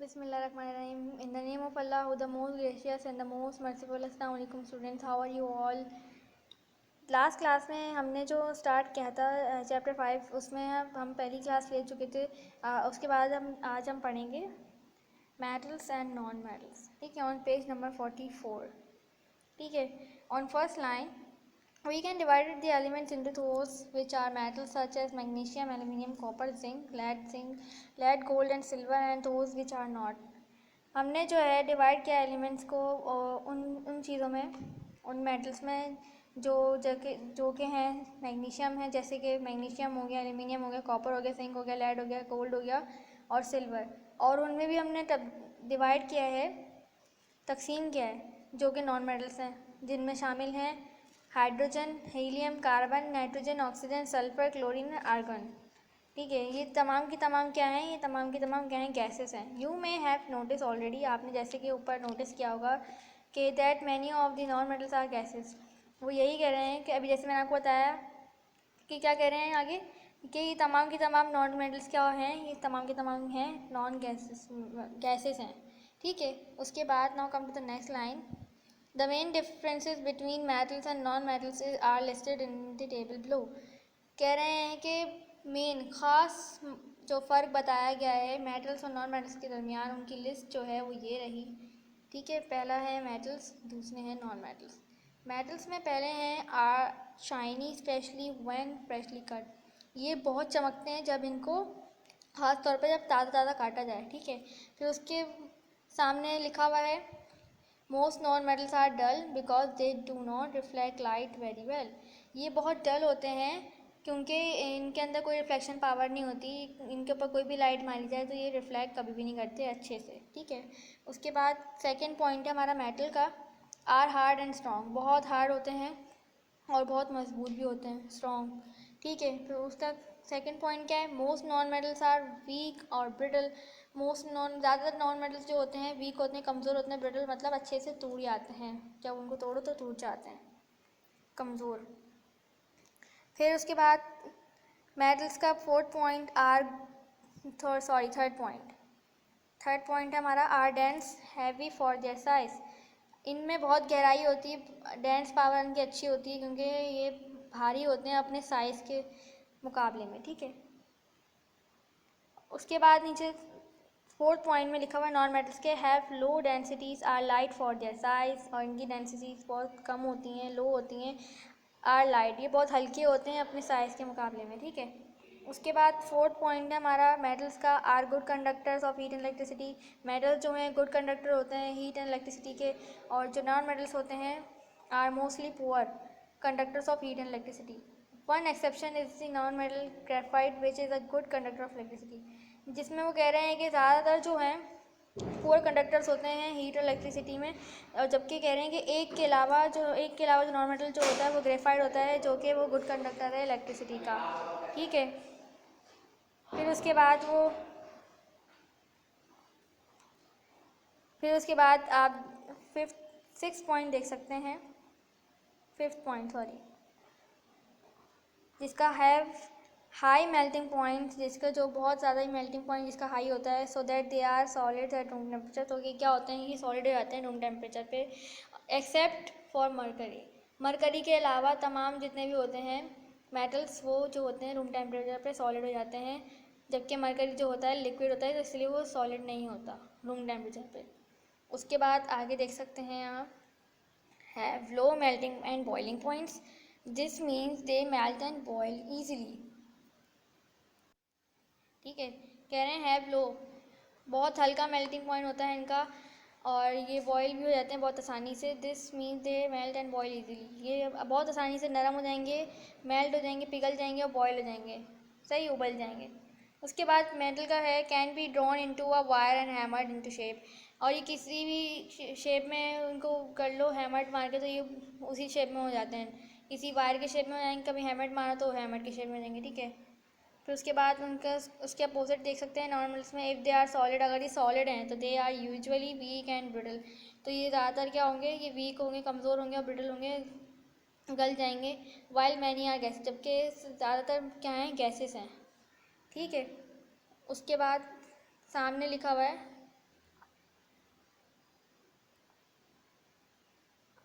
Bismillahirrahmanirrahim. In the name of Allah, who the most gracious and the most merciful. Assalamu alaikum students, how are you all? Last class में हमने जो start किया था chapter 5, उसमें हम पहली class ले चुके थे। उसके बाद आज हम पढ़ेंगे मेटल्स एंड नॉन मेटल्स। ठीक है, ऑन पेज नंबर 44। ठीक है, on first line we can divide the elements into those which are metals such as magnesium, aluminium, copper, zinc, lead, gold and silver, and those which are not. हमने जो है divide किया elements को उन चीज़ों में, उन मेटल्स में जो के हैं मैग्नीशियम है, जैसे कि मैग्नीशियम हो गया, एल्यूमिनियम हो गया, कॉपर हो गया, जिंक हो गया, लेड हो गया, गोल्ड हो गया और सिल्वर। और उनमें भी हमने डिवाइड किया है, तकसीम किया है, जो कि नॉन मेटल्स हैं, जिनमें शामिल हैं hydrogen, helium, carbon, nitrogen, oxygen, sulphur, chlorine, argon. ठीक है, ये तमाम की तमाम क्या हैं? ये तमाम की तमाम क्या हैं? गैसेस हैं। You may have notice already, आपने जैसे कि ऊपर नोटिस किया होगा कि that many of the non metals are gases. वो यही कह रहे हैं कि अभी जैसे मैंने आपको बताया कि क्या कह रहे हैं आगे, कि ये तमाम की तमाम नॉन मेटल्स क्या हैं? ये तमाम के तमाम हैं नॉन गैसेस हैं। ठीक है, उसके बाद now come to the next line. The main differences between metals and non-metals are listed in the table below. कह रहे हैं कि मेन ख़ास जो फ़र्क बताया गया है मेटल्स और नॉन मेटल्स के दरमियान, उनकी लिस्ट जो है वो ये रही। ठीक है, पहला है मेटल्स, दूसरे हैं नॉन मेटल्स। मेटल्स में पहले हैं are shiny specially when freshly cut. ये बहुत चमकते हैं जब इनको ख़ास तौर पर जब ताज़ा ताज़ा काटा जाए। ठीक है, फिर उसके सामने लिखा हुआ है most non metals are dull because they do not reflect light very well. ये बहुत डल होते हैं क्योंकि इनके अंदर कोई रिफ्लेक्शन पावर नहीं होती, इनके ऊपर कोई भी लाइट मारी जाए तो ये रिफ्लेक्ट कभी भी नहीं करते अच्छे से। ठीक है, उसके बाद सेकंड पॉइंट है हमारा मेटल का, आर हार्ड एंड स्ट्रॉन्ग। बहुत हार्ड होते हैं और बहुत मजबूत भी होते हैं, स्ट्रॉन्ग। ठीक है, फिर उसका सेकंड पॉइंट क्या है? Most non metals are weak और ब्रिटल। ज़्यादातर नॉन मेटल्स जो होते हैं वीक होते हैं, कमज़ोर होते हैं। ब्रिटल मतलब अच्छे से टूट जाते हैं, जब उनको तोड़ो तो टूट जाते हैं, कमज़ोर। फिर उसके बाद मेटल्स का फोर्थ पॉइंट थर्ड पॉइंट है हमारा are dense heavy for their size. इनमें बहुत गहराई होती है, डेंस पावर इनकी अच्छी होती है क्योंकि ये भारी होते हैं अपने साइज़ के मुकाबले में। ठीक है, उसके बाद नीचे फोर्थ पॉइंट में लिखा हुआ है नॉन मेटल्स के have low densities are light for their size. और इनकी डेंसिटीज़ बहुत कम होती हैं, लो होती हैं। आर लाइट, ये बहुत हल्के होते हैं अपने साइज़ के मुकाबले में। ठीक है, उसके बाद फोर्थ पॉइंट है हमारा मेटल्स का are good conductors of heat and electricity. Metals जो हैं गुड कंडक्टर होते हैं हीट एंड इलेक्ट्रिसिटी के, और जो नॉन मेटल्स होते हैं are mostly poor conductors of heat and electricity. One exception is the non metal graphite which is a good conductor of electricity, जिसमें वो कह रहे हैं कि ज़्यादातर जो हैं पुअर कंडक्टर्स होते हैं हीट और इलेक्ट्रिसिटी में। और जबकि कह रहे हैं कि एक के अलावा जो नॉन मेटल जो होता है वो ग्रेफाइट होता है, जो कि वो गुड कंडक्टर है इलेक्ट्रिसिटी का। ठीक है, फिर उसके बाद आप सिक्स पॉइंट देख सकते हैं, फिफ्थ पॉइंट जिसका हैव हाई मेल्टिंग पॉइंट, जिसका जो बहुत ज़्यादा ही मेल्टिंग पॉइंट जिसका हाई होता है, so that they are solid at room temperature. तो ये क्या होते हैं? ये सॉलिड हो जाते हैं रूम टेम्परेचर पे, एक्सेप्ट फॉर मरकरी। मरकरी के अलावा तमाम जितने भी होते हैं मेटल्स वो जो होते हैं रूम टेम्परेचर पे सॉलिड हो जाते हैं, जबकि मरकरी जो होता है लिक्विड होता है, तो इसलिए वो सॉलिड नहीं होता रूम टेम्परेचर पे। उसके बाद आगे देख सकते हैं आप have low melting and boiling points, this means they melt and boil easily. ठीक है, कह रहे हैं हैव लो, बहुत हल्का मेल्टिंग पॉइंट होता है इनका और ये बॉयल भी हो जाते हैं बहुत आसानी से। This means they melt and boil easily, ये बहुत आसानी से नरम हो जाएंगे, मेल्ट हो जाएंगे, पिघल जाएंगे और बॉयल हो जाएंगे, सही उबल जाएंगे। उसके बाद मेटल का है can be drawn into a wire and hammered into shape. और ये किसी भी शेप में उनको कर लो हैमर्ड मार के तो ये उसी शेप में हो जाते हैं, किसी वायर के शेप में हो जाएंगे, कभी हैमर्ड मारा तो हैमर्ड के शेप में हो जाएंगे। ठीक है, फिर उसके बाद उनका उसके अपोजिट देख सकते हैं नॉर्मल्स में, इफ़ दे आर सॉलिड, अगर ये सॉलिड हैं तो they are usually weak and brittle. तो ये ज़्यादातर क्या होंगे? ये वीक होंगे, कमज़ोर होंगे और ब्रिटल होंगे, गल जाएंगे। वाइल मैनी आर गैस, जबकि ज़्यादातर क्या हैं? गैसेस हैं। ठीक है, उसके बाद सामने लिखा हुआ है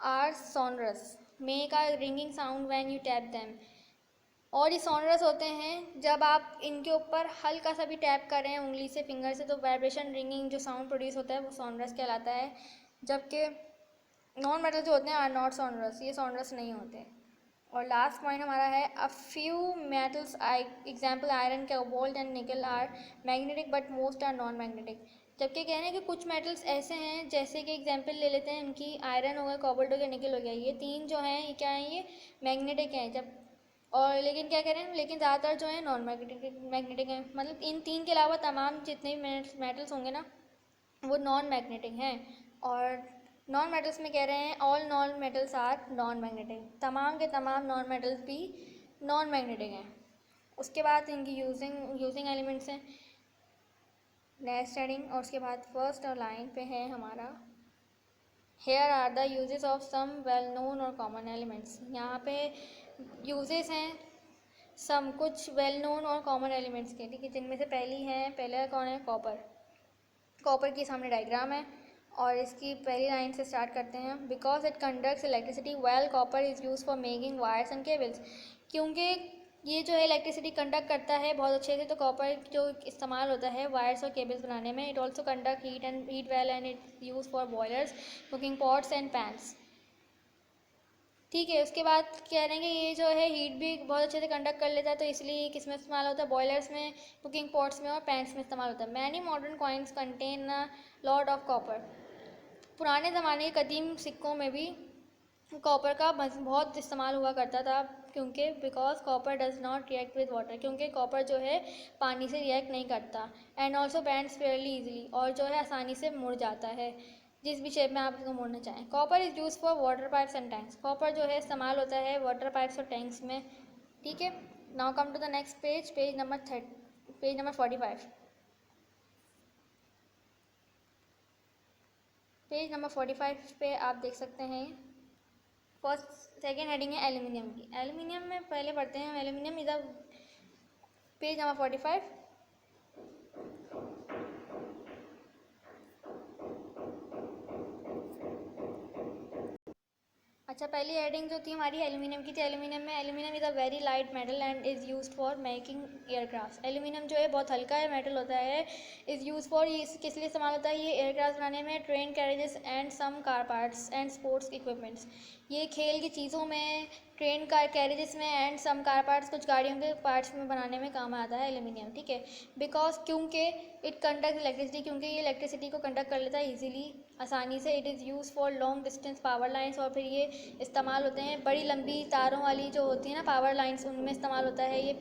are sonorous, make a ringing sound when you tap them. और ये सोनरस होते हैं जब आप इनके ऊपर हल्का सा भी टैप कर रहे हैं उंगली से, फिंगर से, तो वाइब्रेशन रिंगिंग जो साउंड प्रोड्यूस होता है वो सोनरस कहलाता है। जबकि नॉन मेटल जो होते हैं आर नॉट सोनरस, ये सोनरस नहीं होते। और लास्ट पॉइंट हमारा है a few metals example iron, cobalt and nickel are magnetic but most are non magnetic. जबकि कह रहे हैं कि कुछ मेटल्स ऐसे हैं, जैसे कि एग्जाम्पल ले लेते हैं इनकी, आयरन हो गया, कोबाल्ट हो गया, निकल हो गया, ये तीन जो हैं ये क्या हैं, ये मैग्नेटिक हैं। जब और लेकिन क्या कह रहे हैं, लेकिन ज़्यादातर जो है नॉन मैग्नेटिक हैं। मतलब इन तीन के अलावा तमाम जितने भी मेटल्स होंगे ना वो नॉन मैग्नेटिक हैं। और नॉन मेटल्स में कह रहे हैं all non metals are non magnetic, तमाम के तमाम नॉन मेटल्स भी नॉन मैग्नेटिक हैं। उसके बाद इनकी यूजिंग एलिमेंट्स हैं, नेक्स्ट हेडिंग, और उसके बाद फर्स्ट लाइन पे है हमारा here are the uses of some well known और कॉमन एलिमेंट्स। यहाँ पे यूजेस हैं सम कुछ वेल नोन और कॉमन एलिमेंट्स के, ठीक है, जिनमें से पहला कौन है, कॉपर। कॉपर की सामने डायग्राम है और इसकी पहली लाइन से स्टार्ट करते हैं। Because it conducts electricity well copper is use for making wires and cables. क्योंकि ये जो है इलेक्ट्रिसिटी कंडक्ट करता है बहुत अच्छे से, तो कॉपर जो इस्तेमाल होता है वायर्स और केबल्स बनाने में। It also conduct heat well and it use for boilers, cooking pots and pans. ठीक है, उसके बाद कह रहे हैं कि ये जो है हीट भी बहुत अच्छे से कंडक्ट कर लेता है, तो इसलिए किस में इस्तेमाल होता है, बॉयलर्स में, कुकिंग पॉट्स में और पैंस में इस्तेमाल होता है। Many modern coins contain a lot of copper. पुराने ज़माने के कदीम सिक्कों में भी कॉपर का बहुत इस्तेमाल हुआ करता था, क्योंकि because copper does not react with water, क्योंकि कॉपर जो है पानी से रिएक्ट नहीं करता। And also bends fairly easily, और जो है आसानी से मुड़ जाता है जिस भी शेप में आप इसको मोड़ना चाहें। Copper is use for water pipes and tanks. Copper जो है इस्तेमाल होता है वाटर पाइप्स और टैंक्स में, ठीक है। Now come to the next page, page number 45। Page number 45 पे आप देख सकते हैं सेकेंड हेडिंग है एल्यूमिनियम की। एल्यूमिनियम में पहले पढ़ते हैं, एल्यूमिनियम इधर पेज नंबर 45। अच्छा, पहली हेडिंग जो थी हमारी एल्यूमिनियम की थी। Aluminium is a very light metal and is used for making aircraft. Aluminium जो है बहुत हल्का है मेटल होता है, इज़ यूज फॉर, ये किस लिए इस्तेमाल होता है, ये एयरक्राफ्ट बनाने में, train carriages and some car parts and sports equipments. ये खेल की चीज़ों में, ट्रेन कार कैरेजेस में एंड सम कार पार्ट्स, कुछ गाड़ियों के पार्ट्स में बनाने में काम आता है एल्यूमिनियम, ठीक है। बिकॉज क्योंकि इट कंडक्ट इलेक्ट्रिसिटी, क्योंकि ये इलेक्ट्रिसिटी को कंडक्ट कर लेता है ईजिली, आसानी से। It is use for long distance power lines, और फिर ये इस्तेमाल होते हैं बड़ी लंबी तारों वाली जो होती है ना पावर लाइन्स, उनमें इस्तेमाल होता है ये।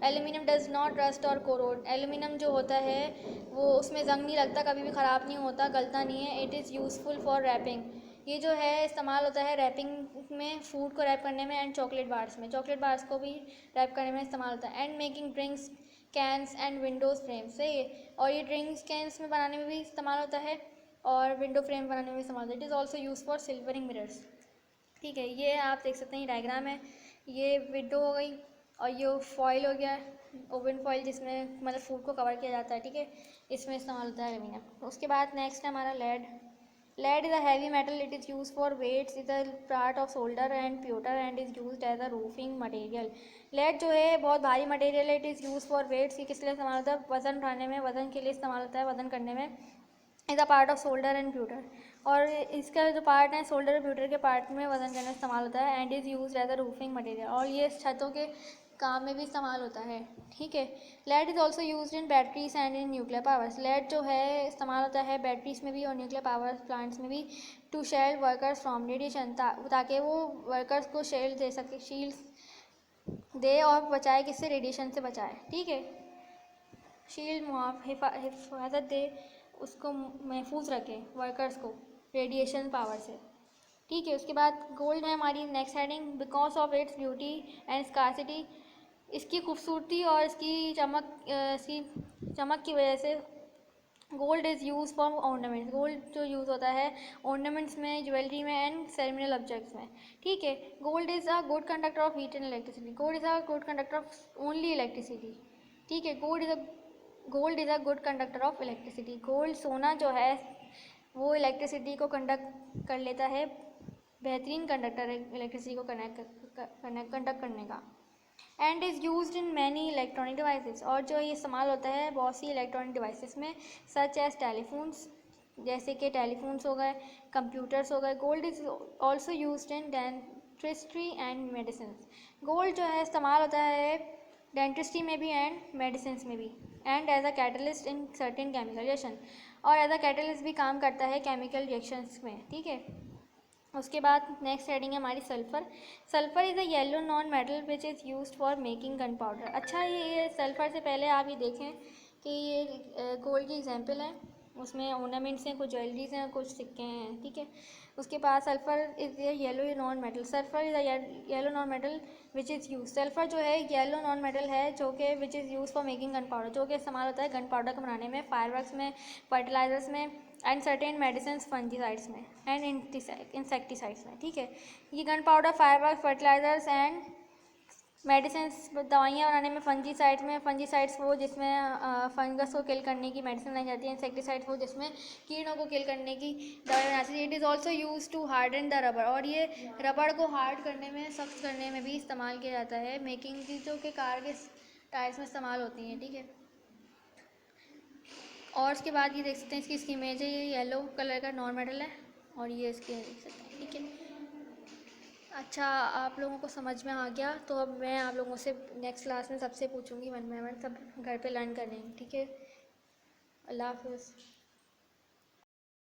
एल्यूमिनियम डज नॉट रस्ट और कोरोड। एल्यूमिनियम जो होता है वो उसमें जंग नहीं लगता, कभी भी ख़राब नहीं होता, गलता नहीं है। It is useful for wrapping. ये जो है इस्तेमाल होता है रैपिंग में, फूड को रैप करने में, एंड चॉकलेट बार्स में, चॉकलेट बार्स को भी रैप करने में इस्तेमाल होता है। And making drinks cans and windows frames, सही है। और ये ड्रिंक्स कैंस में बनाने में भी इस्तेमाल होता है और विंडो फ्रेम बनाने में भी इस्तेमाल होता है। It is also use for silvering mirrors, ठीक है। ये आप देख सकते हैं, ये डायग्राम है, ये विंडो हो गई और ये फॉइल हो गया, ओवन फॉइल जिसमें मतलब फूड को कवर किया जाता है, ठीक है, इसमें इस्तेमाल होता है एल्यूमिनियम। उसके बाद नेक्स्ट है हमारा lead. Lead is a heavy metal, it is use for weights, is a part of solder and pewter and is use as a roofing material. Lead जो है बहुत भारी मटेरियल है, it is use for weights, ये किस लिए इस्तेमाल होता है, वजन उठाने में, वजन के लिए इस्तेमाल होता है, वजन करने में। Is a part off shoulder and pewter, और इसका जो पार्ट है शोल्डर और प्यूटर के पार्ट में वजन करने में इस्तेमाल होता है। And is use as a roofing material, और ये छतों के काम में भी इस्तेमाल होता है, ठीक है। Lead is also use in batteries and in nuclear powers. Lead जो है इस्तेमाल होता है बैटरीज में भी और न्यूक्लियर पावर प्लांट्स में भी, to shield workers from radiation, ताकि वो वर्कर्स को शील्ड दे सके, शील्ड दे और बचाए, किससे, रेडिएशन से बचाए, ठीक है। शील्ड हिफाजत दे, उसको महफूज रखे वर्कर्स को रेडिएशन पावर से, ठीक है। उसके बाद गोल्ड है हमारी next heading. Because of its beauty and scarcity, इसकी खूबसूरती और इसकी चमक की वजह से gold is use for ornaments. Gold जो यूज़ होता है ऑर्नामेंट्स में, ज्वेलरी में एंड सेरेमनियल ऑब्जेक्ट्स में, ठीक है। Gold is a good conductor of heat and electricity. Gold is a good conductor of only electricity, ठीक है। Gold is a good conductor of electricity. Gold, सोना जो है वो इलेक्ट्रिसिटी को कंडक्ट कर लेता है बेहतरीन कंडक्टर है इलेक्ट्रिसिटी को कंडक्ट करने का। And is used in many electronic devices, और जो ये इस्तेमाल होता है बहुत सी इलेक्ट्रॉनिक डिवाइसेस में, सच एज टेलीफोन्स, जैसे कि टेलीफोन्स हो गए, कंप्यूटर्स हो गए। Gold is also used in dentistry and medicine. Gold जो है इस्तेमाल होता है डेंटिस्ट्री में भी एंड मेडिसिन में भी, and as a catalyst in certain chemical reaction, और एज अ कैटलिस्ट भी काम करता है केमिकल रिएक्शंस में, ठीक है। उसके बाद नेक्स्ट हेडिंग है हमारी sulphur. Sulphur is a yellow non metal which is used for making gun powder. अच्छा, ये सल्फ़र से पहले आप ये देखें कि ये गोल्ड की एग्जांपल है, उसमें ऑर्नामेंट्स हैं, कुछ ज्वेलरीज हैं, कुछ सिक्के हैं, ठीक है। उसके बाद sulphur is a yellow non metal. Sulphur is a yellow non metal which is use. Sulphur जो है येलो नॉन मेटल है जो कि which is use for making gun powder, जो कि इस्तेमाल होता है गन पाउडर को बनाने में, फायरवर्क्स में, फर्टिलाइजर्स में, एंड सर्टेन मेडिसिन फंजीसाइड्स में, एंड इंसेक्टिसाइड्स में, ठीक है। ये gunpowder, firework, fertilisers and medicine, दवाइयाँ बनाने में, फंजीसाइड्स वो जिसमें फंगस को किल करने की मेडिसिन बनाई जाती है, इंसेक्टिसाइड्स वो जिसमें कीड़ों को किल करने की दवाई बनाई जाती है। It is also use to harden the rubber, और ये रबड़ को हार्ड करने में, सख्त करने में भी इस्तेमाल किया जाता है, मेकिंग की, जो कि कार के टायर्स में इस्तेमाल होती हैं, ठीक है। और उसके बाद ये देख सकते हैं इसकी इमेज है, ये येलो कलर का नॉन मेटल है, और ये इसके देख सकते हैं, ठीक है। अच्छा, आप लोगों को समझ में आ गया, तो अब मैं आप लोगों से नेक्स्ट क्लास में सबसे पूछूंगी वन बाय वन, सब घर पे लर्न करेंगे, ठीक है। अल्लाह हाफ़िज़।